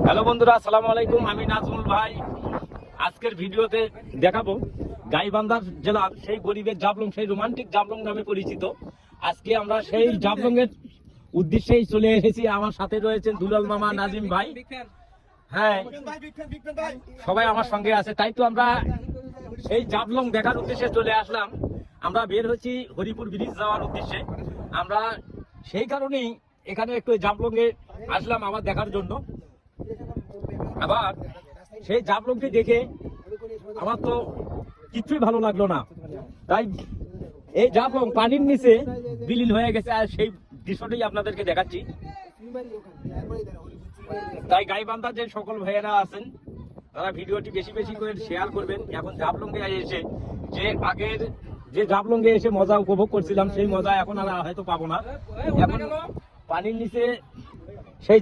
Hello বন্ধুরা, আসসালামু আলাইকুম। আমি নাজমুল ভাই। আজকের ভিডিওতে দেখাবো গাইবান্ধা জেলার সেই গরিবের জাবলং, সেই রোমান্টিক জাবলং নামে পরিচিত। আজকে আমরা সেই জাবলং এর উদ্দেশ্যেই চলে এসেছি। আমার সাথে রয়েছেন দুলাল মামা, নাজিম ভাই। হ্যাঁ, সবাই আমার সঙ্গে আছে। তাই তো আমরা সেই জাবলং দেখার উদ্দেশ্যে চলে আসলাম। আমরা বের হচ্ছি হরিপুর ব্রিজ যাওয়ার উদ্দেশ্যে। আমরা সেই কারণেই এখানে একটু জাবলং এ আসলাম আমার দেখার জন্য। আবার সেই জাবলংটি দেখে আমার তো কিছুই ভালো লাগলো না। তাই এই জাবলং পানির নিচে বিলীন হয়ে গেছে, আর সেই দৃশ্যটাই আপনাদেরকে দেখাচ্ছি। তাই গাইবান্ধা যে সকল ভাইয়েরা আছেন তারা ভিডিওটি বেশি বেশি করে শেয়ার করবেন। এখন জাবলংয়ে এসে যে আগের যে জাবলংয়ে এসে মজা উপভোগ করছিলাম সেই মজা এখন আর হয়তো পাবো না। এখন পানির নিচে সেই